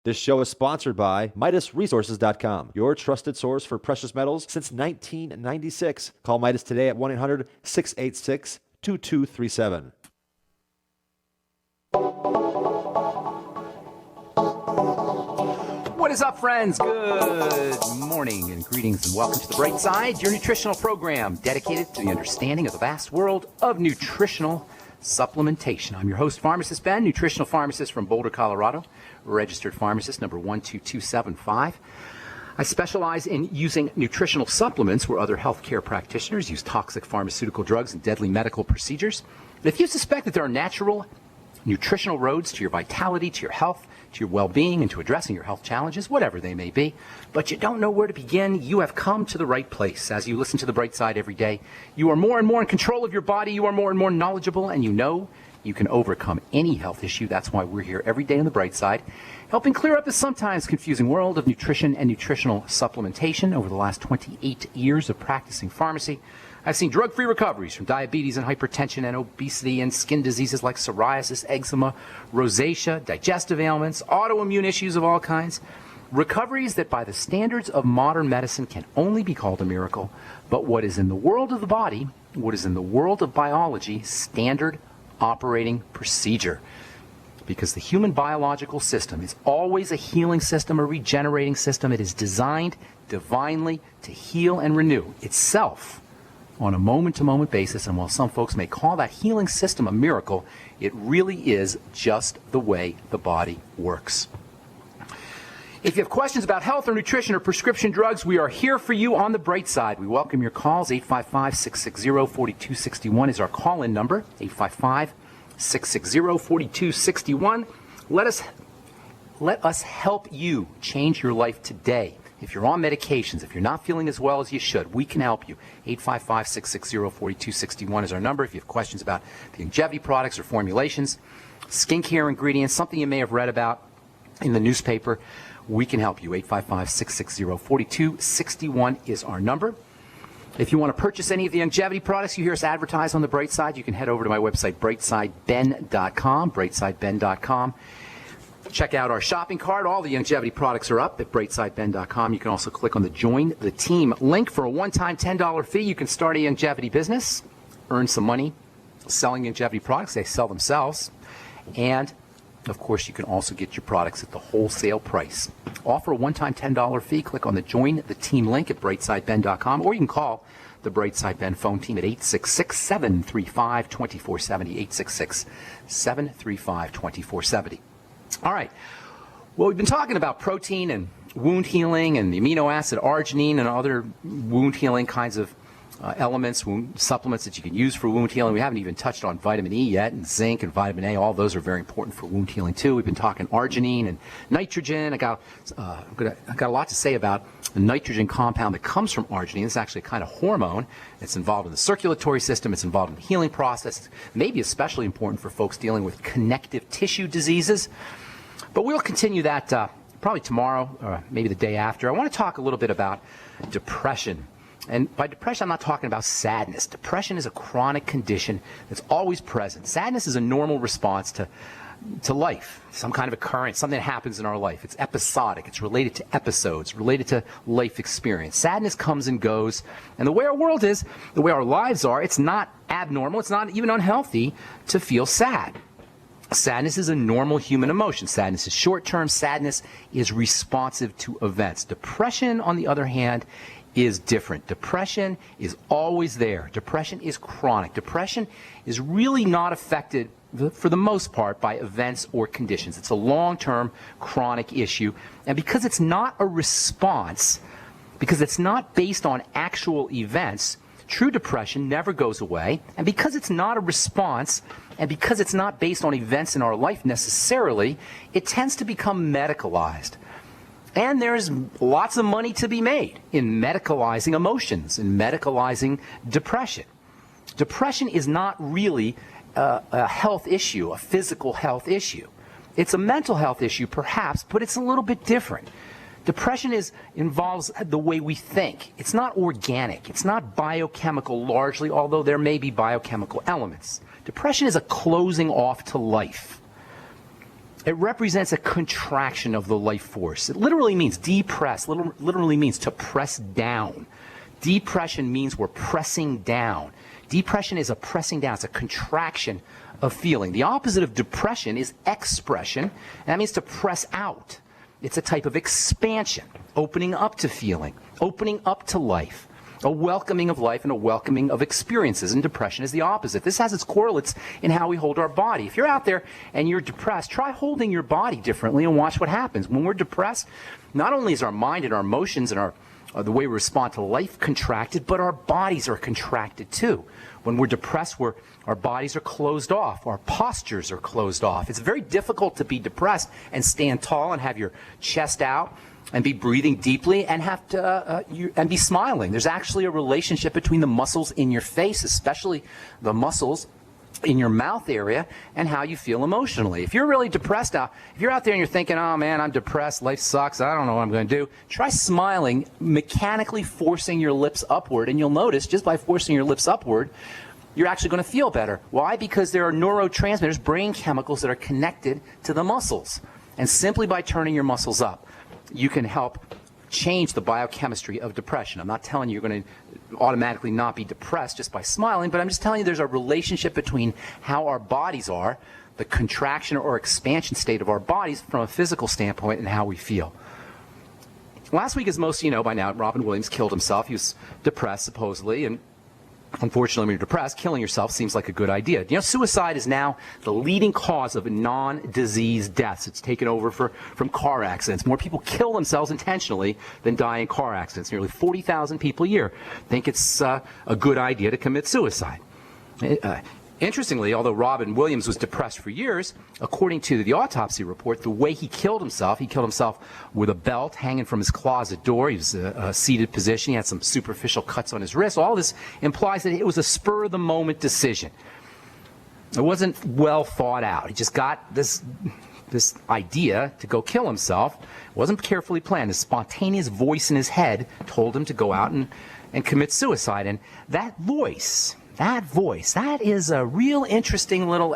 This show is sponsored by MidasResources.com, your trusted source for precious metals since 1996. Call Midas today at 1-800-686-2237. What is up, friends? Good morning and greetings and welcome to The Bright Side, your nutritional program dedicated to the understanding of the vast world of nutritional supplementation. I'm your host, Pharmacist Ben, nutritional pharmacist from Boulder, Colorado, registered pharmacist number 12275. I specialize in using nutritional supplements where other healthcare practitioners use toxic pharmaceutical drugs and deadly medical procedures. And if you suspect that there are natural nutritional roads to your vitality, to your health, to your well-being, and to addressing your health challenges, whatever they may be, but you don't know where to begin, you have come to the right place. As you listen to The Bright Side every day, you are more and more in control of your body, you are more and more knowledgeable, and you know you can overcome any health issue. That's why we're here every day on The Bright Side, helping clear up the sometimes confusing world of nutrition and nutritional supplementation. Over the last 28 years of practicing pharmacy, I've seen drug-free recoveries from diabetes and hypertension and obesity and skin diseases like psoriasis, eczema, rosacea, digestive ailments, autoimmune issues of all kinds. Recoveries that by the standards of modern medicine can only be called a miracle. But what is in the world of the body, what is in the world of biology, standard operating procedure. Because the human biological system is always a healing system, a regenerating system. It is designed divinely to heal and renew itself on a moment-to-moment basis, and while some folks may call that healing system a miracle, it really is just the way the body works. If you have questions about health or nutrition or prescription drugs, we are here for you on The Bright Side. We welcome your calls. 855-660-4261 is our call-in number, 855-660-4261. Let us help you change your life today. If you're on medications, if you're not feeling as well as you should, we can help you. 855-660-4261 is our number. If you have questions about the longevity products or formulations, skincare ingredients, something you may have read about in the newspaper, we can help you. 855-660-4261 is our number. If you want to purchase any of the longevity products you hear us advertise on The Bright Side, you can head over to my website, brightsideben.com, brightsideben.com. Check out our shopping cart. All the longevity products are up at brightsideben.com. You can also click on the Join the Team link. For a one-time $10 fee, you can start a longevity business, earn some money selling longevity products. They sell themselves. And, of course, you can also get your products at the wholesale price. Offer a one-time $10 fee. Click on the Join the Team link at brightsideben.com, or you can call the Brightside Ben phone team at 866-735-2470, 866-735-2470. All right. Well, we've been talking about protein and wound healing and the amino acid arginine and other wound healing kinds of elements, wound supplements that you can use for wound healing. We haven't even touched on vitamin E yet, and zinc and vitamin A. All those are very important for wound healing too. We've been talking arginine and nitrogen. I got a lot to say about the nitrogen compound that comes from arginine. It's actually a kind of hormone. It's involved in the circulatory system. It's involved in the healing process. Maybe especially important for folks dealing with connective tissue diseases. But we'll continue that probably tomorrow or maybe the day after. I want to talk a little bit about depression. And by depression, I'm not talking about sadness. Depression is a chronic condition that's always present. Sadness is a normal response to life, some kind of occurrence, something that happens in our life. It's episodic. It's related to episodes, related to life experience. Sadness comes and goes. And the way our world is, the way our lives are, it's not abnormal. It's not even unhealthy to feel sad. Sadness is a normal human emotion. Sadness is short-term. Sadness is responsive to events. Depression, on the other hand, is different. Depression is always there. Depression is chronic. Depression is really not affected, for the most part, by events or conditions. It's a long-term chronic issue. And because it's not a response, because it's not based on actual events, true depression never goes away. And because it's not a response, and because it's not based on events in our life necessarily, it tends to become medicalized. And there's lots of money to be made in medicalizing emotions, in medicalizing depression. Depression is not really a health issue, a physical health issue. It's a mental health issue, perhaps, but it's a little bit different. Depression involves the way we think. It's not organic. It's not biochemical largely, although there may be biochemical elements. Depression is a closing off to life. It represents a contraction of the life force. It literally means depress, literally means to press down. Depression means we're pressing down. Depression is a pressing down. It's a contraction of feeling. The opposite of depression is expression, and that means to press out. It's a type of expansion, opening up to feeling, opening up to life, a welcoming of life and a welcoming of experiences. And depression is the opposite. This has its correlates in how we hold our body. If you're out there and you're depressed, try holding your body differently and watch what happens. When we're depressed, not only is our mind and our emotions and the way we respond to life contracted, but our bodies are contracted too. When we're depressed, our bodies are closed off. Our postures are closed off. It's very difficult to be depressed and stand tall and have your chest out and be breathing deeply and have to and be smiling. There's actually a relationship between the muscles in your face, especially the muscles in your mouth area, and how you feel emotionally. If you're really depressed out, if you're out there and you're thinking, oh man, I'm depressed, life sucks, I don't know what I'm going to do, try smiling, mechanically forcing your lips upward, and you'll notice just by forcing your lips upward, you're actually going to feel better. Why? Because there are neurotransmitters, brain chemicals that are connected to the muscles. And simply by turning your muscles up, you can help change the biochemistry of depression. I'm not telling you you're going to automatically not be depressed just by smiling, but I'm just telling you there's a relationship between how our bodies are, the contraction or expansion state of our bodies from a physical standpoint, and how we feel. Last week, as most of you know by now, Robin Williams killed himself. He was depressed, supposedly, and unfortunately, when you're depressed, killing yourself seems like a good idea. You know, suicide is now the leading cause of non-disease deaths. It's taken over from car accidents. More people kill themselves intentionally than die in car accidents. Nearly 40,000 people a year think it's a good idea to commit suicide. Interestingly, although Robin Williams was depressed for years, according to the autopsy report, the way he killed himself with a belt hanging from his closet door. He was a seated position. He had some superficial cuts on his wrist. All this implies that it was a spur-of-the-moment decision. It wasn't well thought out. He just got this idea to go kill himself. It wasn't carefully planned. A spontaneous voice in his head told him to go out and commit suicide. And that voice, that is a real interesting little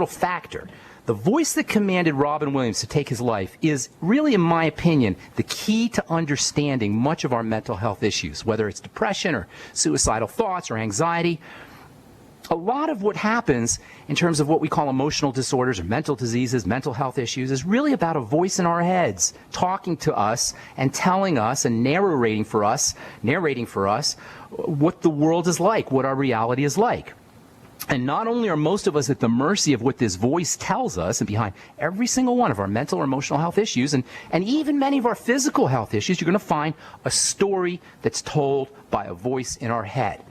factor. The voice that commanded Robin Williams to take his life is really, in my opinion, the key to understanding much of our mental health issues, whether it's depression or suicidal thoughts or anxiety. A lot of what happens in terms of what we call emotional disorders or mental diseases, mental health issues, is really about a voice in our heads talking to us and telling us and narrating for us what the world is like, what our reality is like. And not only are most of us at the mercy of what this voice tells us, and behind every single one of our mental or emotional health issues, and even many of our physical health issues, you're going to find a story that's told by a voice in our head.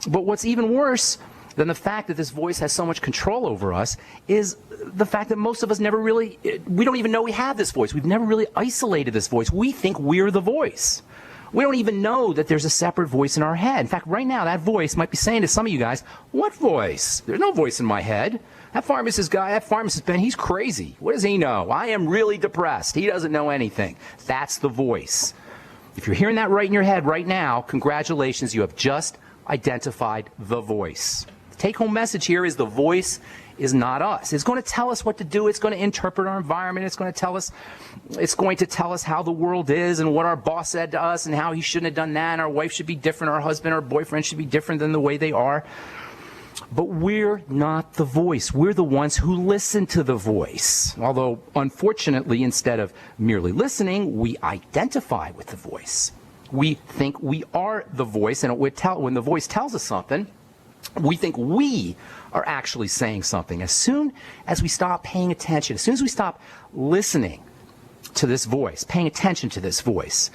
But what's even worse than the fact that this voice has so much control over us is the fact that most of us we don't even know we have this voice. We've never really isolated this voice. We think we're the voice. We don't even know that there's a separate voice in our head. In fact, right now, that voice might be saying to some of you guys, what voice? There's no voice in my head. That pharmacist Ben, he's crazy. What does he know? I am really depressed. He doesn't know anything. That's the voice. If you're hearing that right in your head right now, congratulations, you have just identified the voice. The take-home message here is the voice is not us. It's going to tell us what to do. It's going to interpret our environment. It's going to tell us how the world is and what our boss said to us and how he shouldn't have done that. And our wife should be different. Our husband or boyfriend should be different than the way they are. But we're not the voice. We're the ones who listen to the voice. Although, unfortunately, instead of merely listening, we identify with the voice. We think we are the voice, and when the voice tells us something, we think we are actually saying something. As soon as we stop paying attention, as soon as we stop listening to this voice, paying attention to this voice,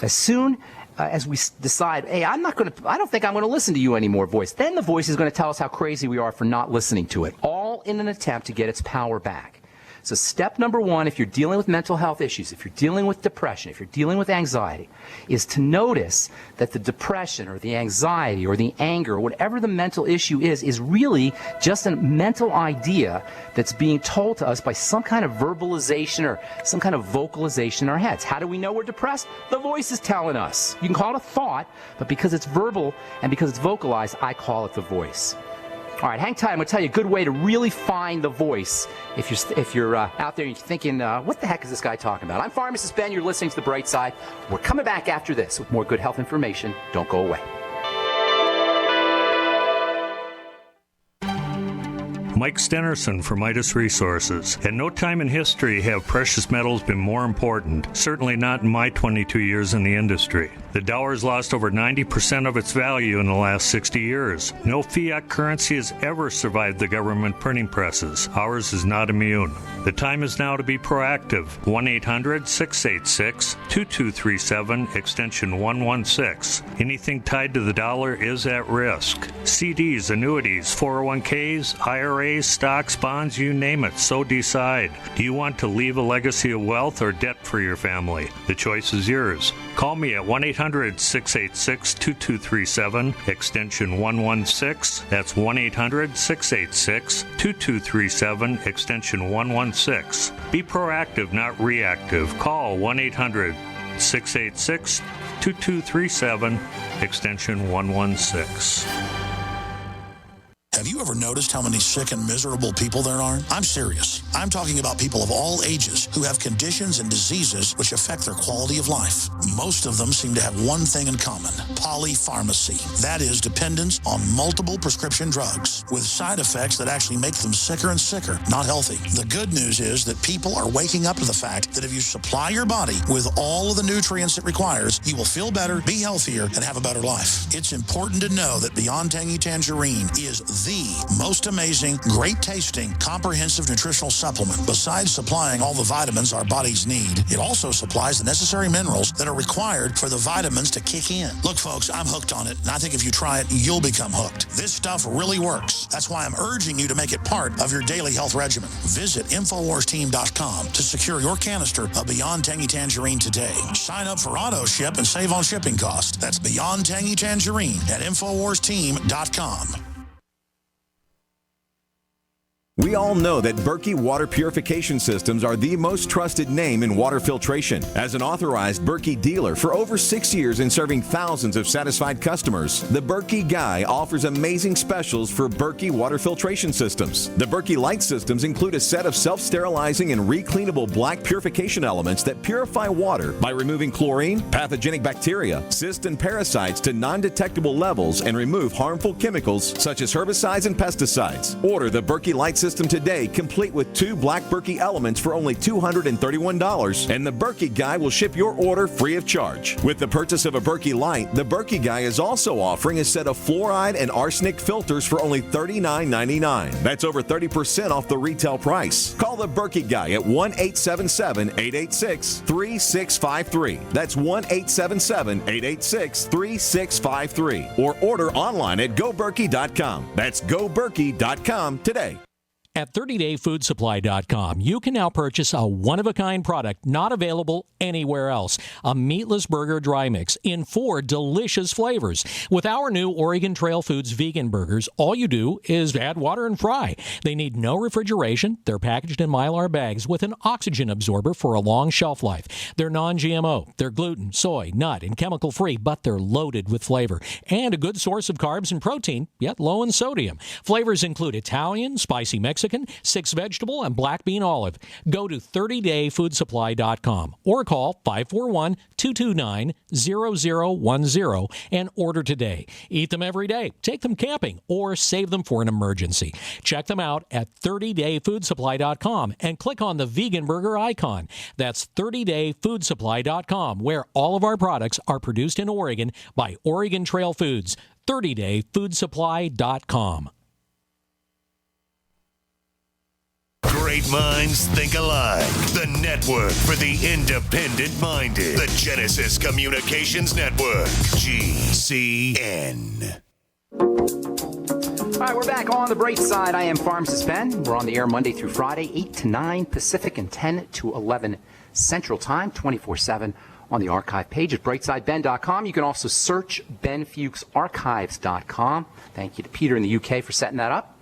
as soon as we decide, hey, I don't think I'm going to listen to you anymore, voice, then the voice is going to tell us how crazy we are for not listening to it, all in an attempt to get its power back. So step number one, if you're dealing with mental health issues, if you're dealing with depression, if you're dealing with anxiety, is to notice that the depression or the anxiety or the anger or whatever the mental issue is really just a mental idea that's being told to us by some kind of verbalization or some kind of vocalization in our heads. How do we know we're depressed? The voice is telling us. You can call it a thought, but because it's verbal and because it's vocalized, I call it the voice. All right, hang tight. I'm going to tell you a good way to really find the voice if you're out there and you're thinking, what the heck is this guy talking about? I'm Pharmacist Ben. You're listening to The Bright Side. We're coming back after this with more good health information. Don't go away. Mike Stenerson from Midas Resources. At no time in history have precious metals been more important, certainly not in my 22 years in the industry. The dollar has lost over 90% of its value in the last 60 years. No fiat currency has ever survived the government printing presses. Ours is not immune. The time is now to be proactive. 1-800-686-2237, extension 116. Anything tied to the dollar is at risk. CDs, annuities, 401ks, IRAs, stocks, bonds, you name it, so decide. Do you want to leave a legacy of wealth or debt for your family? The choice is yours. Call me at 1-800-686-2237, extension 116. That's 1-800-686-2237, extension 116. Be proactive, not reactive. Call 1-800-686-2237, extension 116. Have you ever noticed how many sick and miserable people there are? I'm serious. I'm talking about people of all ages who have conditions and diseases which affect their quality of life. Most of them seem to have one thing in common: polypharmacy. That is, dependence on multiple prescription drugs with side effects that actually make them sicker and sicker, not healthy. The good news is that people are waking up to the fact that if you supply your body with all of the nutrients it requires, you will feel better, be healthier, and have a better life. It's important to know that Beyond Tangy Tangerine is the most amazing, great-tasting, comprehensive nutritional supplement. Besides supplying all the vitamins our bodies need, it also supplies the necessary minerals that are required for the vitamins to kick in. Look, folks, I'm hooked on it, and I think if you try it, you'll become hooked. This stuff really works. That's why I'm urging you to make it part of your daily health regimen. Visit InfoWarsTeam.com to secure your canister of Beyond Tangy Tangerine today. Sign up for auto ship and save on shipping costs. That's Beyond Tangy Tangerine at InfoWarsTeam.com. We all know that Berkey Water Purification Systems are the most trusted name in water filtration. As an authorized Berkey dealer for over 6 years and serving thousands of satisfied customers, the Berkey Guy offers amazing specials for Berkey water filtration systems. The Berkey Light systems include a set of self-sterilizing and recleanable black purification elements that purify water by removing chlorine, pathogenic bacteria, cysts, and parasites to non-detectable levels and remove harmful chemicals such as herbicides and pesticides. Order the Berkey Light system today, complete with 2 black Berkey elements for only $231, and the Berkey Guy will ship your order free of charge. With the purchase of a Berkey Light, the Berkey Guy is also offering a set of fluoride and arsenic filters for only $39.99. That's over 30% off the retail price. Call the Berkey Guy at 1-877-886-3653. That's 1-877-886-3653. Or order online at GoBerkey.com. That's GoBerkey.com today. At 30dayfoodsupply.com, you can now purchase a one-of-a-kind product not available anywhere else. A meatless burger dry mix in 4 delicious flavors. With our new Oregon Trail Foods vegan burgers, all you do is add water and fry. They need no refrigeration. They're packaged in Mylar bags with an oxygen absorber for a long shelf life. They're non-GMO. They're gluten, soy, nut, and chemical-free, but they're loaded with flavor. And a good source of carbs and protein, yet low in sodium. Flavors include Italian, spicy Mexican, 6 vegetable, and black bean olive. Go to 30dayfoodsupply.com or call 541-229-0010 and order today. Eat them every day, take them camping, or save them for an emergency. Check them out at 30dayfoodsupply.com and click on the vegan burger icon. That's 30dayfoodsupply.com, where all of our products are produced in Oregon by Oregon Trail Foods. 30dayfoodsupply.com. Great minds think alike. The network for the independent-minded. The Genesis Communications Network. GCN. All right, we're back on The Bright Side. I am Pharmacist Ben. We're on the air Monday through Friday, 8 to 9 Pacific and 10 to 11 Central Time, 24/7 on the archive page at brightsideben.com. You can also search benfuchsarchives.com. Thank you to Peter in the UK for setting that up.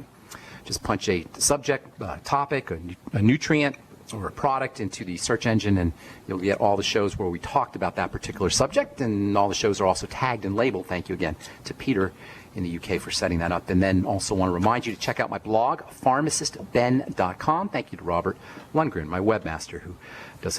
Just punch a subject, topic, a nutrient, or a product into the search engine, and you'll get all the shows where we talked about that particular subject, and all the shows are also tagged and labeled. Thank you again to Peter in the UK for setting that up. And then also want to remind you to check out my blog, pharmacistben.com. Thank you to Robert Lundgren, my webmaster, who does